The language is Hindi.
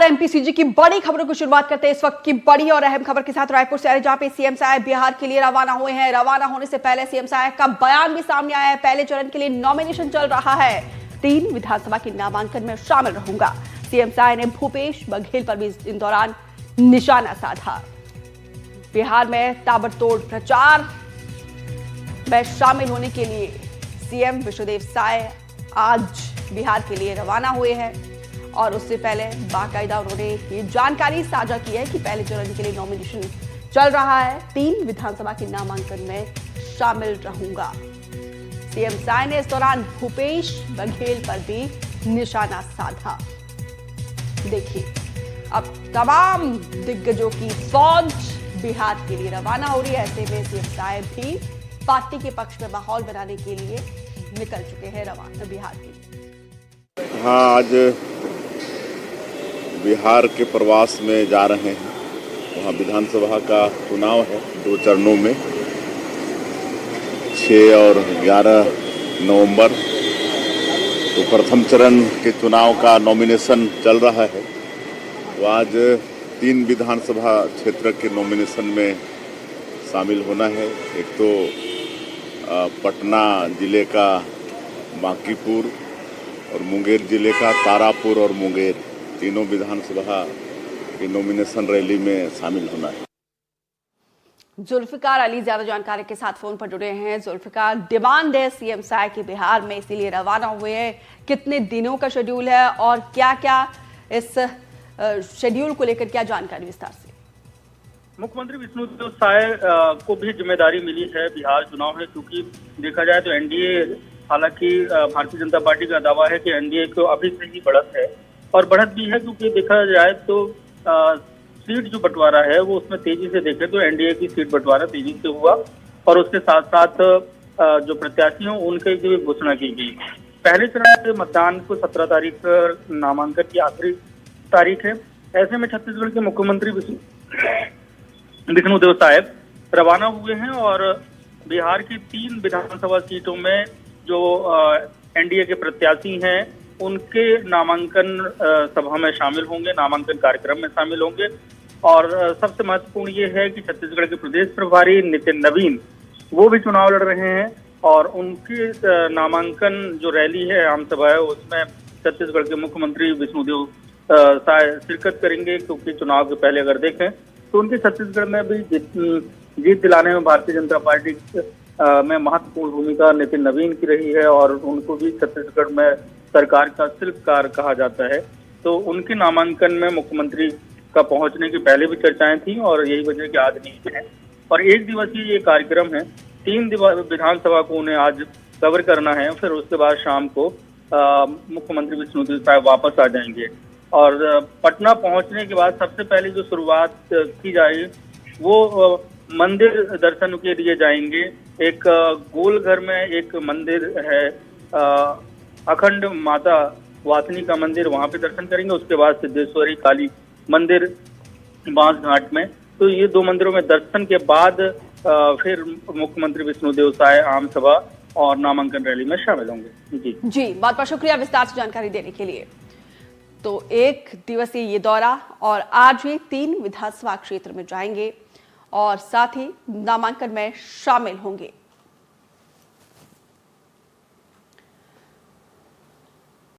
और एमपीसीजी की बड़ी खबरों की शुरुआत करते हैं इस वक्त की बड़ी और अहम खबर के साथ रायपुर से आ रही, जहां पे सीएम साहब बिहार के लिए रवाना हुए हैं। रवाना होने से पहले सीएम साहब का बयान भी सामने आया है। पहले चरण के लिए नॉमिनेशन चल रहा है। 3 विधानसभा के नामांकन में शामिल रहूंगा। सीएम साहब ने भूपेश बघेल पर भी इस दौरान निशाना साधा। बिहार में ताबड़तोड़ प्रचार में शामिल होने के लिए सीएम विष्णुदेव साय आज बिहार के लिए रवाना हुए हैं और उससे पहले बाकायदा उन्होंने ये जानकारी साझा की है कि पहले चरण के लिए नॉमिनेशन चल रहा है। 3 विधानसभा के नामांकन में शामिल रहूंगा। सीएम साय ने इस दौरान भूपेश बघेल पर भी निशाना साधा। देखिए, अब तमाम दिग्गजों की फौज बिहार के लिए रवाना हो रही है। ऐसे में सीएम साय भी पार्टी के पक्ष में माहौल बनाने के लिए निकल चुके हैं रवाना बिहार के लिए। हाँ, आज बिहार के प्रवास में जा रहे हैं। वहाँ विधानसभा का चुनाव है 2 चरणों में, 6 और 11 नवंबर। तो प्रथम चरण के चुनाव का नॉमिनेशन चल रहा है। तो आज 3 विधानसभा क्षेत्र के नॉमिनेशन में शामिल होना है। एक तो पटना जिले का बांकीपुर और मुंगेर जिले का तारापुर और मुंगेर, तीनों विधानसभा की नॉमिनेशन रैली में शामिल होना है। जुल्फिकार अली ज्यादा जानकारी के साथ फोन पर जुड़े हैं। जुल्फिकार, डिमांड है सीएम साय के बिहार में, इसीलिए रवाना हुए हैं। कितने दिनों का शेड्यूल है और क्या क्या इस शेड्यूल को लेकर क्या जानकारी विस्तार से? मुख्यमंत्री विष्णुदेव साय को भी जिम्मेदारी मिली है। बिहार चुनाव है, क्योंकि देखा जाए तो एनडीए, हालांकि भारतीय जनता पार्टी का दावा है कि एनडीए को अभी से ही बढ़त है, और बढ़त भी है क्योंकि देखा जाए तो सीट जो बंटवारा है वो उसमें तेजी से देखें तो एनडीए की सीट बंटवारा तेजी से हुआ, और उसके साथ साथ जो प्रत्याशी हैं उनके भी घोषणा की गई। पहले चरण के मतदान को 17 तारीख पर नामांकन की आखिरी तारीख है। ऐसे में छत्तीसगढ़ के मुख्यमंत्री विष्णुदेव साहब रवाना हुए हैं और बिहार की 3 विधानसभा सीटों में जो एनडीए के प्रत्याशी हैं उनके नामांकन सभा में शामिल होंगे, नामांकन कार्यक्रम में शामिल होंगे। और सबसे महत्वपूर्ण ये है कि छत्तीसगढ़ के प्रदेश प्रभारी नितिन नवीन वो भी चुनाव लड़ रहे हैं और उनकी नामांकन जो रैली है, आम सभा है, उसमें छत्तीसगढ़ के मुख्यमंत्री विष्णुदेव साय शिरकत करेंगे। क्योंकि चुनाव के पहले अगर देखें तो उनके छत्तीसगढ़ में भी जीत दिलाने में भारतीय जनता पार्टी में महत्वपूर्ण भूमिका नितिन नवीन की रही है और उनको भी छत्तीसगढ़ में सरकार का शिल्पकार कहा जाता है। तो उनके नामांकन में मुख्यमंत्री का पहुंचने की पहले भी चर्चाएं थी और यही वजह कि आज नहीं है। और 1 दिवसीय ये कार्यक्रम है। 3 विधानसभा को उन्हें आज कवर करना है, फिर उसके बाद शाम को मुख्यमंत्री विष्णुदेव साय वापस आ जाएंगे। और पटना पहुंचने के बाद सबसे पहले जो शुरुआत की जाएगी वो मंदिर दर्शन के लिए जाएंगे। एक गोलघर में एक मंदिर है, अखंड माता वासनी का मंदिर, वहां पे दर्शन करेंगे। उसके बाद सिद्धेश्वरी काली मंदिर बांस घाट में। तो ये 2 मंदिरों में दर्शन के बाद फिर मुख्यमंत्री विष्णुदेव साय आम सभा और नामांकन रैली में शामिल होंगे। जी, बहुत बहुत शुक्रिया विस्तार से जानकारी देने के लिए। तो 1 दिवसीय ये दौरा और आज भी 3 विधानसभा क्षेत्र में जाएंगे और साथ ही नामांकन में शामिल होंगे।